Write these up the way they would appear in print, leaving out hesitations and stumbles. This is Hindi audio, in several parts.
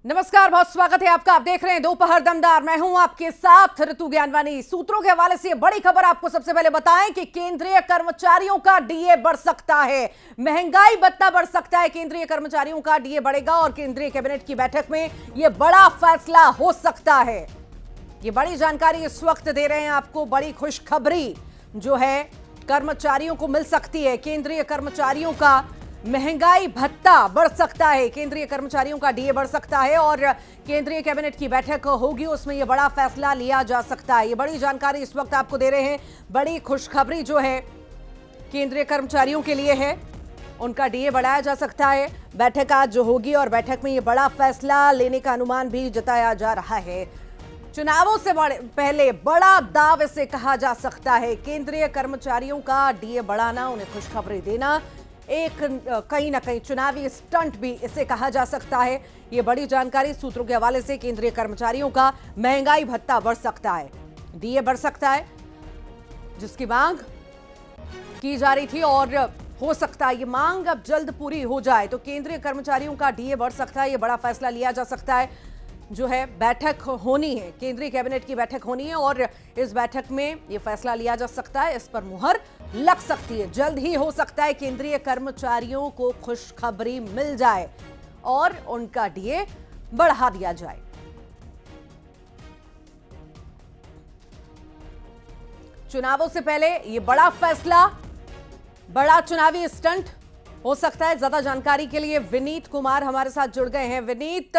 नमस्कार, बहुत स्वागत है आपका। आप देख रहे हैं दोपहर दमदार। मैं हूं आपके साथ ऋतु ज्ञानवानी। सूत्रों के हवाले से बड़ी खबर आपको सबसे पहले बताएं कि केंद्रीय कर्मचारियों का डीए बढ़ सकता है, महंगाई भत्ता बढ़ सकता है। केंद्रीय कर्मचारियों का डीए बढ़ेगा और केंद्रीय कैबिनेट की बैठक में यह बड़ा फैसला हो सकता है। ये बड़ी जानकारी इस वक्त दे रहे हैं आपको। बड़ी खुशखबरी जो है कर्मचारियों को मिल सकती है। केंद्रीय कर्मचारियों का महंगाई भत्ता बढ़ सकता है, केंद्रीय कर्मचारियों का डीए बढ़ सकता है और केंद्रीय कैबिनेट की बैठक होगी, उसमें यह बड़ा फैसला लिया जा सकता है। ये बड़ी जानकारी इस वक्त आपको दे रहे हैं। बड़ी खुशखबरी जो है केंद्रीय कर्मचारियों के लिए है, उनका डीए बढ़ाया जा सकता है। बैठक आज जो होगी और बैठक में यह बड़ा फैसला लेने का अनुमान भी जताया जा रहा है। चुनावों से पहले बड़ा दाव इसे कहा जा सकता है। केंद्रीय कर्मचारियों का डीए बढ़ाना, उन्हें खुशखबरी देना, एक कहीं ना कहीं चुनावी स्टंट भी इसे कहा जा सकता है। यह बड़ी जानकारी सूत्रों के हवाले से। केंद्रीय कर्मचारियों का महंगाई भत्ता बढ़ सकता है, डीए बढ़ सकता है, जिसकी मांग की जा रही थी और हो सकता है ये मांग अब जल्द पूरी हो जाए तो केंद्रीय कर्मचारियों का डीए बढ़ सकता है। यह बड़ा फैसला लिया जा सकता है। जो है बैठक होनी है, केंद्रीय कैबिनेट की बैठक होनी है और इस बैठक में यह फैसला लिया जा सकता है। इस पर मुहर लग सकती है। जल्द ही हो सकता है केंद्रीय कर्मचारियों को खुशखबरी मिल जाए और उनका डीए बढ़ा दिया जाए। चुनावों से पहले यह बड़ा फैसला, बड़ा चुनावी स्टंट हो सकता है। ज्यादा जानकारी के लिए विनीत कुमार हमारे साथ जुड़ गए हैं। विनीत,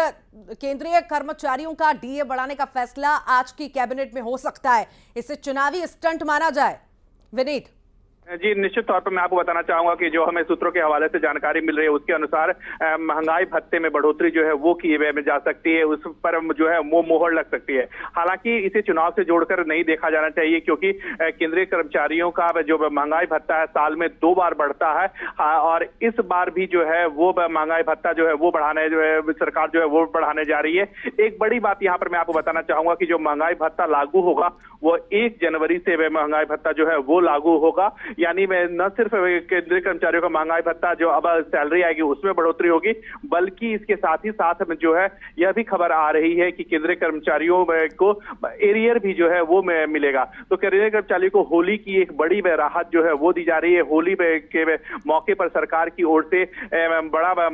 केंद्रीय कर्मचारियों का डीए बढ़ाने का फैसला आज की कैबिनेट में हो सकता है, इसे चुनावी स्टंट माना जाए? विनीत जी, निश्चित तौर पर मैं आपको बताना चाहूंगा कि जो हमें सूत्रों के हवाले से जानकारी मिल रही है उसके अनुसार महंगाई भत्ते में बढ़ोतरी जो है वो की जा सकती है, उस पर जो है वो मोहर लग सकती है। हालांकि इसे चुनाव से जोड़कर नहीं देखा जाना चाहिए, क्योंकि केंद्रीय कर्मचारियों का जो महंगाई भत्ता है साल में 2 बार बढ़ता है और इस बार भी जो है वो महंगाई भत्ता जो है वो बढ़ाने जो है सरकार जो है वो बढ़ाने जा रही है। एक बड़ी बात यहाँ पर मैं आपको बताना चाहूंगा कि जो महंगाई भत्ता लागू होगा वो 1 जनवरी से महंगाई भत्ता जो है वो लागू होगा। यानी में न सिर्फ केंद्रीय कर्मचारियों का महंगाई भत्ता जो अब सैलरी आएगी उसमें बढ़ोतरी होगी, बल्कि इसके साथ ही साथ में जो है यह भी खबर आ रही है कि केंद्रीय कर्मचारियों को एरियर भी जो है वो मिलेगा। तो केंद्रीय कर्मचारियों को होली की एक बड़ी राहत जो है वो दी जा रही है। होली के मौके पर सरकार की ओर से बड़ा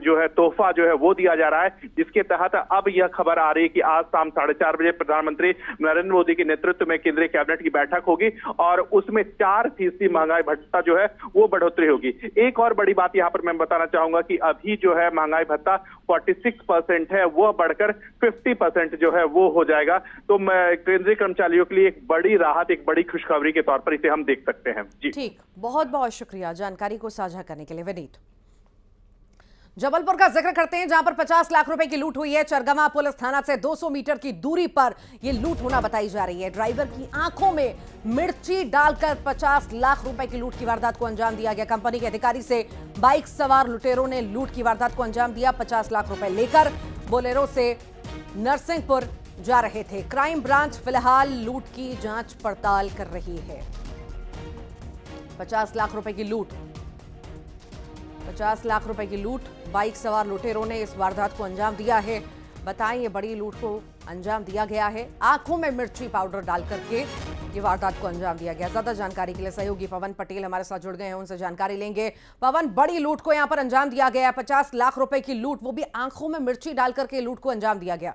जो है तोहफा जो है वो दिया जा रहा है, जिसके तहत अब यह खबर आ रही है कि आज शाम 4:30 बजे प्रधानमंत्री नरेंद्र मोदी के नेतृत्व में केंद्रीय कैबिनेट की बैठक होगी और उसमें 4% महंगाई भत्ता जो है वो बढ़ोतरी होगी। एक और बड़ी बात यहां पर मैं बताना चाहूंगा कि अभी जो है महंगाई भत्ता 46% है, वो बढ़कर 50% जो है वो हो जाएगा। तो केंद्रीय कर्मचारियों के लिए एक बड़ी राहत, एक बड़ी खुशखबरी के तौर पर इसे हम देख सकते हैं। जी ठीक, बहुत बहुत शुक्रिया जानकारी को साझा करने के लिए विनीत। जबलपुर का जिक्र करते हैं, जहां पर 50 लाख रुपए की लूट हुई है। चरगमा पुलिस थाना से 200 मीटर की दूरी पर यह लूट होना बताई जा रही है। ड्राइवर की आंखों में मिर्ची डालकर 50 लाख रुपए की लूट की वारदात को अंजाम दिया गया। कंपनी के अधिकारी से बाइक सवार लुटेरों ने लूट की वारदात को अंजाम दिया। 50 लाख रुपए लेकर बोलेरो से नरसिंहपुर जा रहे थे। क्राइम ब्रांच फिलहाल लूट की जांच पड़ताल कर रही है। 50 लाख रुपए की लूट, 50 लाख रुपए की लूट, बाइक सवार लुटेरों ने इस वारदात को अंजाम दिया है। बताएं, ये बड़ी लूट को अंजाम दिया गया है। आंखों में मिर्ची पाउडर डाल करके ये वारदात को अंजाम दिया गया। ज्यादा जानकारी के लिए सहयोगी पवन पटेल हमारे साथ जुड़ गए हैं, उनसे जानकारी लेंगे। पवन, बड़ी लूट को यहां पर अंजाम दिया गया, 50 लाख रुपए की लूट, वो भी आंखों में मिर्ची डाल करके लूट को अंजाम दिया गया।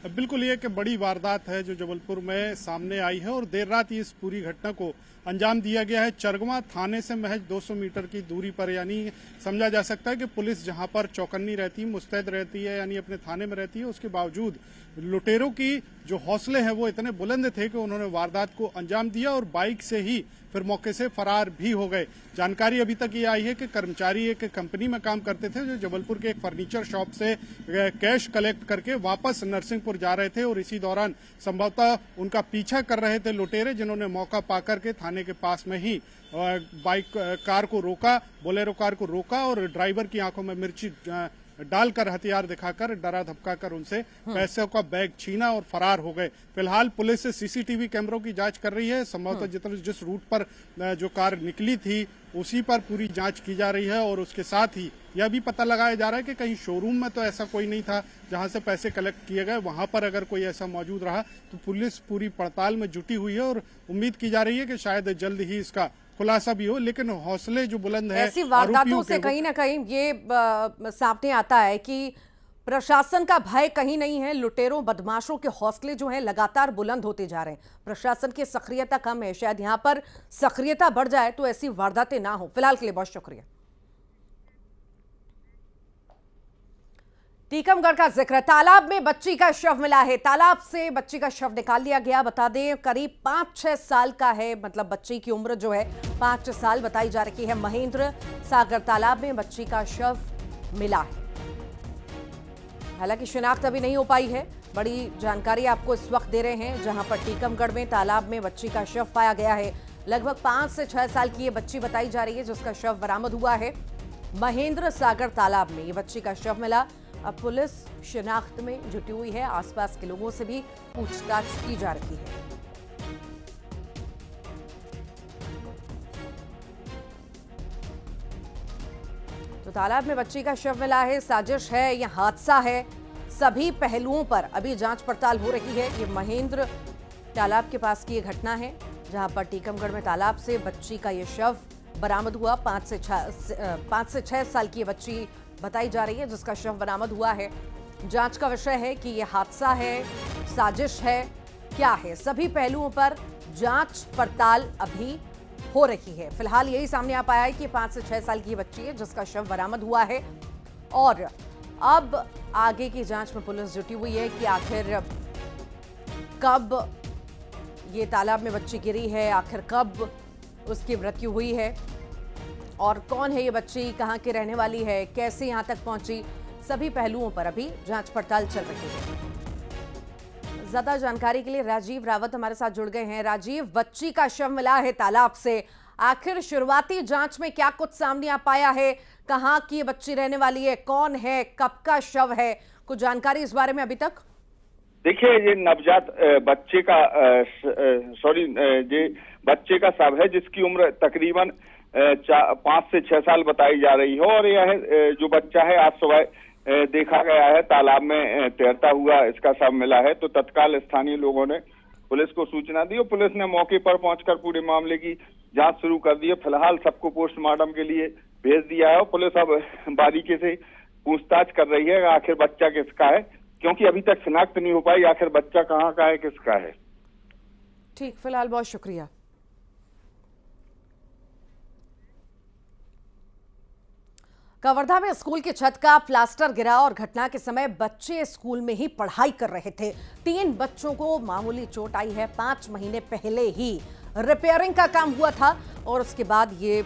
बिल्कुल, ये एक बड़ी वारदात है जो जबलपुर में सामने आई है और देर रात इस पूरी घटना को अंजाम दिया गया है। चरगमा थाने से महज 200 मीटर की दूरी पर, यानी समझा जा सकता है कि पुलिस जहां पर चौकन्नी रहती है, मुस्तैद रहती है, यानी अपने थाने में रहती है, उसके बावजूद लुटेरों की जो हौसले हैं वो इतने बुलंद थे कि उन्होंने वारदात को अंजाम दिया और बाइक से ही फिर मौके से फरार भी हो गए। जानकारी अभी तक ये आई है कि कर्मचारी एक कंपनी में काम करते थे जो जबलपुर के एक फर्नीचर शॉप से कैश कलेक्ट करके वापस नरसिंहपुर जा रहे थे और इसी दौरान संभवतः उनका पीछा कर रहे थे लुटेरे, जिन्होंने मौका पाकर के थाने के पास में ही बाइक कार को रोका, बोलेरो कार को रोका और ड्राइवर की आंखों में मिर्ची डालकर हथियार दिखाकर डरा धमकाकर उनसे पैसों का बैग छीना और फरार हो गए। फिलहाल पुलिस सीसीटीवी कैमरों की जांच कर रही है। संभवतः जिस रूट पर जो कार निकली थी उसी पर पूरी जांच की जा रही है और उसके साथ ही यह भी पता लगाया जा रहा है कि कहीं शोरूम में तो ऐसा कोई नहीं था जहां से पैसे कलेक्ट किए गए, वहां पर अगर कोई ऐसा मौजूद रहा तो पुलिस पूरी पड़ताल में जुटी हुई है और उम्मीद की जा रही है कि शायद जल्द ही इसका खुलासा भी हो। लेकिन हौसले जो बुलंद है ऐसी वारदातों से कहीं ना कहीं ये सामने आता है कि प्रशासन का भय कहीं नहीं है। लुटेरों बदमाशों के हौसले जो हैं लगातार बुलंद होते जा रहे हैं। प्रशासन की सक्रियता कम है, शायद यहां पर सक्रियता बढ़ जाए तो ऐसी वारदातें ना हो। फिलहाल के लिए बहुत शुक्रिया। टीकमगढ़ का जिक्र, तालाब में बच्ची का शव मिला है। तालाब से बच्ची का शव निकाल लिया गया। बता दें करीब 5-6 साल का है, मतलब बच्ची की उम्र जो है 5 साल बताई जा रही है। महेंद्र सागर तालाब में बच्ची का शव मिला है। हालांकि शिनाख्त अभी नहीं हो पाई है। बड़ी जानकारी आपको इस वक्त दे रहे हैं जहां पर टीकमगढ़ में तालाब में बच्ची का शव पाया गया है। लगभग 5 से 6 साल की ये बच्ची बताई जा रही है जिसका शव बरामद हुआ है। महेंद्र सागर तालाब में ये बच्ची का शव मिला। अब पुलिस शिनाख्त में जुटी हुई है। आसपास के लोगों से भी पूछताछ की जा रही है। तो तालाब में बच्ची का शव मिला है। साजिश है या हादसा है, सभी पहलुओं पर अभी जांच पड़ताल हो रही है। ये महेंद्र तालाब के पास की ये घटना है जहां पर टीकमगढ़ में तालाब से बच्ची का ये शव बरामद हुआ। 5 से 6 साल की ये बच्ची बताई जा रही है जिसका शव बरामद हुआ है। जांच का विषय है कि यह हादसा है, साजिश है, क्या है। सभी पहलुओं पर जांच पड़ताल अभी हो रही है। फिलहाल यही सामने आ पाया है कि 5 से 6 साल की बच्ची है जिसका शव बरामद हुआ है और अब आगे की जांच में पुलिस जुटी हुई है कि आखिर कब ये तालाब में बच्ची गिरी है, आखिर कब उसकी मृत्यु हुई है और कौन है ये बच्ची, कहां की रहने वाली है, कैसे यहां तक पहुंची। सभी पहलुओं पर अभी जांच पड़ताल चल रही है। ज्यादा जानकारी के लिए राजीव रावत हमारे साथ जुड़ गए हैं। राजीव, बच्ची का शव मिला है तालाब से, आखिर शुरुआती जांच में क्या कुछ सामने आ पाया है? कहां की बच्ची रहने वाली है, कौन है, कब का शव है, कुछ जानकारी इस बारे में अभी तक? देखिए, ये नवजात बच्चे का ये बच्चे का शव है जिसकी उम्र तकरीबन 5 से 6 साल बताई जा रही है और यह जो बच्चा है आज सुबह देखा गया है तालाब में तैरता हुआ इसका शव मिला है। तो तत्काल स्थानीय लोगों ने पुलिस को सूचना दी और पुलिस ने मौके पर पहुंचकर पूरे मामले की जांच शुरू कर दी है। फिलहाल सबको पोस्टमार्टम के लिए भेज दिया है और पुलिस अब बारीकी से पूछताछ कर रही है आखिर बच्चा किसका है, क्योंकि अभी तक शिनाख्त नहीं हो पाई आखिर बच्चा कहाँ का है, किसका है। ठीक, फिलहाल बहुत शुक्रिया। कवर्धा में स्कूल की छत का प्लास्टर गिरा और घटना के समय बच्चे स्कूल में ही पढ़ाई कर रहे थे। 3 बच्चों को मामूली चोट आई है। 5 महीने पहले ही रिपेयरिंग का काम हुआ था और उसके बाद ये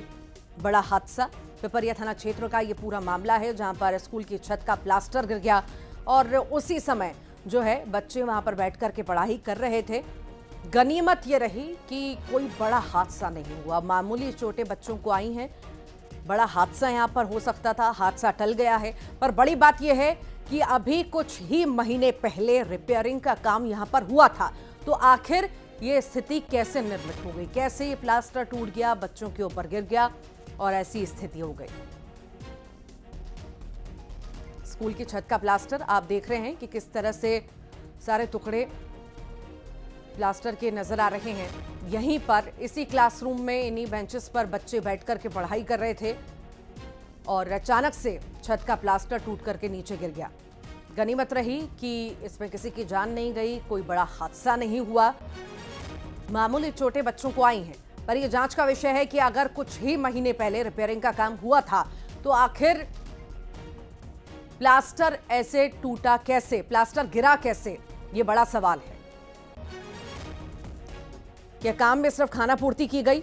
बड़ा हादसा। पिपरिया थाना क्षेत्र का ये पूरा मामला है जहां पर स्कूल की छत का प्लास्टर गिर गया और उसी समय जो है बच्चे वहां पर बैठ कर के पढ़ाई कर रहे थे। गनीमत ये रही कि कोई बड़ा हादसा नहीं हुआ। मामूली चोटें बच्चों को आई हैं। बड़ा हादसा यहां पर हो सकता था, हादसा टल गया है। पर बड़ी बात यह है कि अभी कुछ ही महीने पहले रिपेयरिंग का काम यहां पर हुआ था। तो आखिर ये स्थिति कैसे निर्मित हो गई, कैसे ये प्लास्टर टूट गया, बच्चों के ऊपर गिर गया और ऐसी स्थिति हो गई। स्कूल की छत का प्लास्टर आप देख रहे हैं कि किस तरह से सारे टुकड़े प्लास्टर के नजर आ रहे हैं। यहीं पर इसी क्लासरूम में इन्हीं बेंचेस पर बच्चे बैठ करके पढ़ाई कर रहे थे और अचानक से छत का प्लास्टर टूट करके नीचे गिर गया। गनीमत रही कि इसमें किसी की जान नहीं गई, कोई बड़ा हादसा नहीं हुआ। मामूली चोटें बच्चों को आई हैं, पर यह जांच का विषय है कि अगर कुछ ही महीने पहले रिपेयरिंग का काम हुआ था तो आखिर प्लास्टर ऐसे टूटा कैसे, प्लास्टर गिरा कैसे, ये बड़ा सवाल है। क्या काम में सिर्फ खाना पूर्ति की गई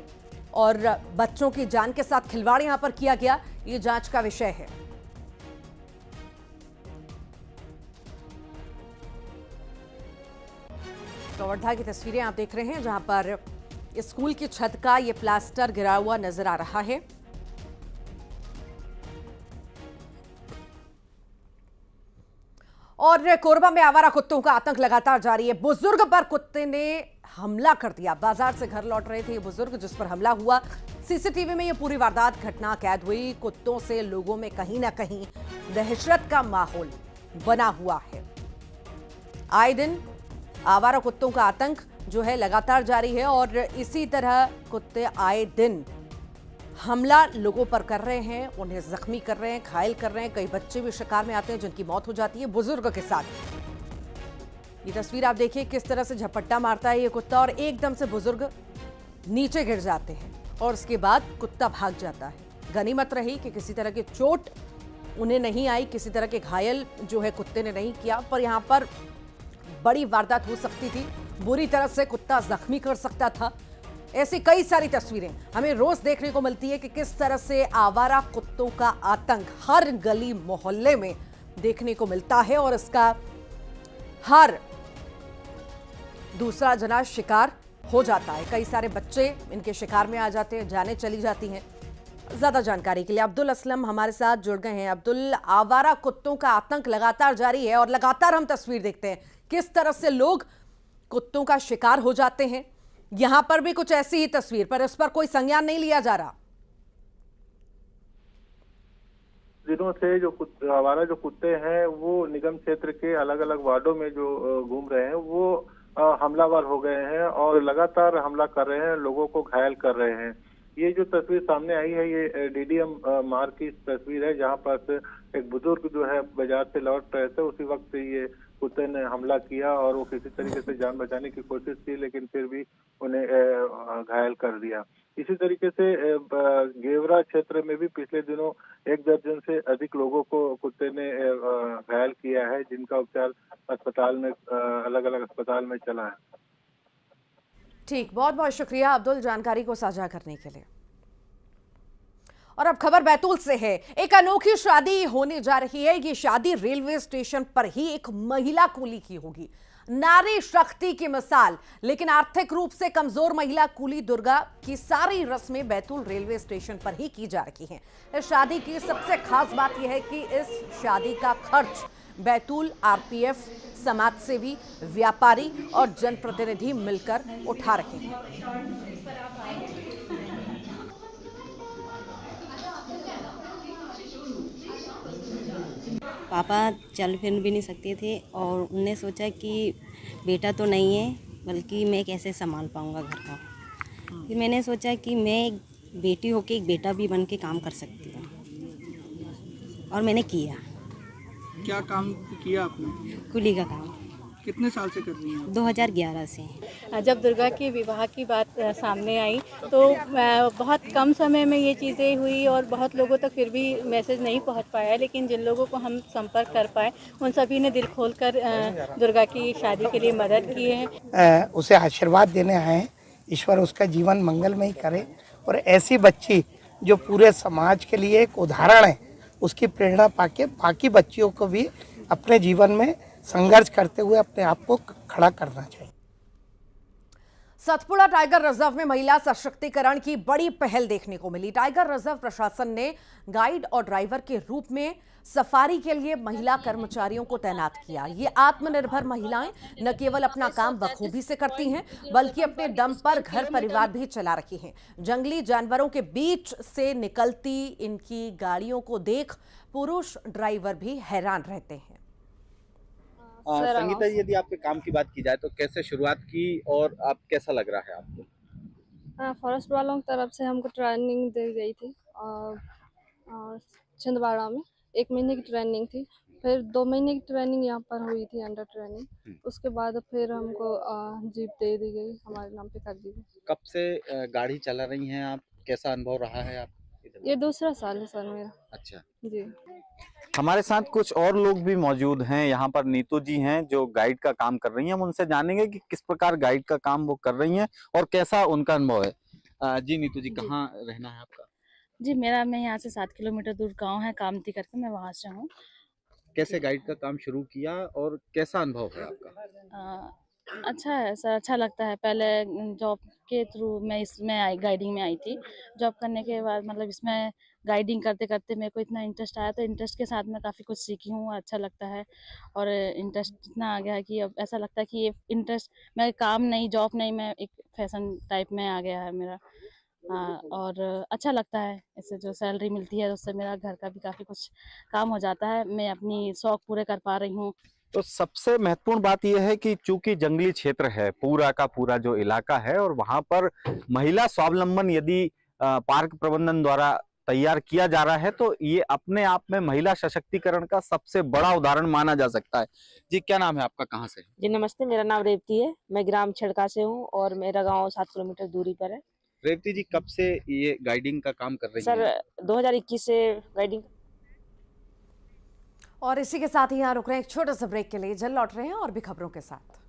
और बच्चों की जान के साथ खिलवाड़ यहां पर किया गया, ये जांच का विषय है। कवर्धा की तस्वीरें आप देख रहे हैं जहां पर स्कूल की छत का ये प्लास्टर गिरा हुआ नजर आ रहा है। और कोरबा में आवारा कुत्तों का आतंक लगातार जारी है। बुजुर्ग पर कुत्ते ने हमला कर दिया। बाजार से घर लौट रहे थे ये बुजुर्ग, जिस पर हमला हुआ। सीसीटीवी में ये पूरी वारदात घटना कैद हुई। कुत्तों से लोगों में कहीं ना कहीं दहशत का माहौल बना हुआ है। आए दिन आवारा कुत्तों का आतंक जो है लगातार जारी है और इसी तरह कुत्ते आए दिन हमला लोगों पर कर रहे हैं, उन्हें जख्मी कर रहे हैं, घायल कर रहे हैं। कई बच्चे भी शिकार में आते हैं जिनकी मौत हो जाती है बुजुर्ग के साथ। ये तस्वीर आप देखिए किस तरह से झपट्टा मारता है ये कुत्ता और एकदम से बुजुर्ग नीचे गिर जाते हैं और उसके बाद कुत्ता भाग जाता है। गनीमत रही कि किसी तरह की चोट उन्हें नहीं आई, किसी तरह के घायल जो है कुत्ते ने नहीं किया, पर यहाँ पर बड़ी वारदात हो सकती थी। बुरी तरह से कुत्ता जख्मी कर सकता था। ऐसी कई सारी तस्वीरें हमें रोज देखने को मिलती है कि किस तरह से आवारा कुत्तों का आतंक हर गली मोहल्ले में देखने को मिलता है और इसका हर दूसरा जना शिकार हो जाता है। कई सारे बच्चे इनके शिकार में आ जाते हैं, जाने चली जाती हैं। ज्यादा जानकारी के लिए अब्दुल असलम हमारे साथ जुड़ गए हैं। अब्दुल, आवारा कुत्तों का आतंक लगातार जारी है और लगातार हम तस्वीर देखते हैं किस तरह से लोग कुत्तों का शिकार हो जाते हैं। यहां पर भी कुछ ऐसी ही तस्वीर, पर इस पर कोई संज्ञान नहीं लिया जा रहा। दिनों से जो आवारा जो कुत्ते हैं वो निगम क्षेत्र के अलग अलग वार्डों में जो घूम रहे हैं वो हमलावर हो गए हैं और लगातार हमला कर रहे हैं, लोगों को घायल कर रहे हैं। ये जो तस्वीर सामने आई है ये डीडीएम मार्ग की तस्वीर है, जहां पर एक बुजुर्ग जो है बाजार से लौट रहे थे, उसी वक्त ये कुत्ते ने हमला किया और वो किसी तरीके से जान बचाने की कोशिश की, लेकिन फिर भी उन्हें घायल कर दिया। इसी तरीके से गेवरा क्षेत्र में भी पिछले दिनों 1 दर्जन से अधिक लोगों को कुत्ते ने घायल किया है, जिनका उपचार अस्पताल में अलग अलग अस्पताल में चला है। ठीक, बहुत बहुत शुक्रिया अब्दुल जानकारी को साझा करने के लिए। और अब खबर बैतूल से है। एक अनोखी शादी होने जा रही है। ये शादी रेलवे स्टेशन पर ही एक महिला कूली की होगी। नारी शक्ति की मिसाल, लेकिन आर्थिक रूप से कमजोर महिला कूली दुर्गा की सारी रस्में बैतूल रेलवे स्टेशन पर ही की जा रही हैं। इस शादी की सबसे खास बात यह है कि इस शादी का खर्च बैतूल आरपीएफ, समाजसेवी, व्यापारी और जनप्रतिनिधि मिलकर उठा रहे हैं। पापा चल फिर भी नहीं सकते थे और उनने सोचा कि बेटा तो नहीं है, बल्कि मैं कैसे संभाल पाऊँगा घर का। फिर मैंने सोचा कि मैं एक बेटी होके एक बेटा भी बन के काम कर सकती हूँ और मैंने किया। क्या काम किया आपने? कुली का काम। कितने साल से कर रही हैं? 2011 से। जब दुर्गा के विवाह की बात सामने आई तो बहुत कम समय में ये चीज़ें हुई और बहुत लोगों तक फिर भी मैसेज नहीं पहुंच पाया, लेकिन जिन लोगों को हम संपर्क कर पाए उन सभी ने दिल खोलकर दुर्गा की शादी के लिए मदद की है। उसे आशीर्वाद देने आए हैं। ईश्वर उसका जीवन मंगलमय करे और ऐसी बच्ची जो पूरे समाज के लिए एक उदाहरण है, उसकी प्रेरणा पाके बाकी बच्चियों को भी अपने जीवन में संघर्ष करते हुए अपने आप को खड़ा करना चाहिए। सतपुड़ा टाइगर रिजर्व में महिला सशक्तिकरण की बड़ी पहल देखने को मिली। टाइगर रिजर्व प्रशासन ने गाइड और ड्राइवर के रूप में सफारी के लिए महिला कर्मचारियों को तैनात किया। ये आत्मनिर्भर महिलाएं न केवल अपना काम बखूबी से करती हैं, बल्कि अपने दम पर घर परिवार भी चला रही हैं। जंगली जानवरों के बीच से निकलती इनकी गाड़ियों को देख पुरुष ड्राइवर भी हैरान रहते हैं। संगीता, यदि आपके काम की बात की जाए तो कैसे शुरुआत की और आप कैसा लग रहा है आपको? फॉरेस्ट वालों की तरफ से हमको ट्रेनिंग दी गई थी और छिंदवाड़ा में 1 महीने की ट्रेनिंग थी, फिर 2 महीने की ट्रेनिंग यहाँ पर हुई थी अंडर ट्रेनिंग। उसके बाद फिर हमको जीप दे दी गई, हमारे नाम पे कर दी गई। कब से गाड़ी चला रही हैं आप? कैसा अनुभव रहा है आप? ये दूसरा साल है सर मेरा। अच्छा जी। हमारे साथ कुछ और लोग भी मौजूद हैं। यहाँ पर नीतू जी हैं जो गाइड का काम कर रही हैं। हम उनसे जानेंगे कि किस प्रकार गाइड का काम वो कर रही हैं और कैसा उनका अनुभव है। जी नीतू जी, कहाँ रहना है आपका? जी मैं यहाँ से 7 किलोमीटर दूर गांव है कामती करके, मैं वहाँ से हूँ। कैसे गाइड का काम शुरू किया और कैसा अनुभव है आपका? अच्छा है सर, अच्छा लगता है। पहले जॉब के थ्रू मैं इसमें गाइडिंग में आई थी। जॉब करने के बाद मतलब इसमें गाइडिंग करते करते मेरे को इतना इंटरेस्ट आया, तो इंटरेस्ट के साथ मैं काफ़ी कुछ सीखी हूँ, अच्छा लगता है। और इंटरेस्ट इतना आ गया है कि अब ऐसा लगता है कि ये इंटरेस्ट मैं काम नहीं, जॉब नहीं, मैं एक फैशन टाइप में आ गया है मेरा। और अच्छा लगता है, इससे जो सैलरी मिलती है उससे मेरा घर का भी काफ़ी कुछ काम हो जाता है, मैं अपनी शौक पूरे कर पा रही हूँ। तो सबसे महत्वपूर्ण बात यह है कि चूंकि जंगली क्षेत्र है, पूरा का पूरा जो इलाका है, और वहां पर महिला स्वावलंबन यदि पार्क प्रबंधन द्वारा तैयार किया जा रहा है तो ये अपने आप में महिला सशक्तिकरण का सबसे बड़ा उदाहरण माना जा सकता है। जी, क्या नाम है आपका, कहाँ से? जी नमस्ते, मेरा नाम रेवती है, मैं ग्राम छड़का से हूँ और मेरा गांव 7 किलोमीटर दूरी पर है। रेवती जी, कब से ये गाइडिंग का काम कर रही सर हैं? 2021 से गाइडिंग। और इसी के साथ ही यहाँ रुक रहे हैं एक छोटे से ब्रेक के लिए, जल्द लौट रहे हैं और भी खबरों के साथ।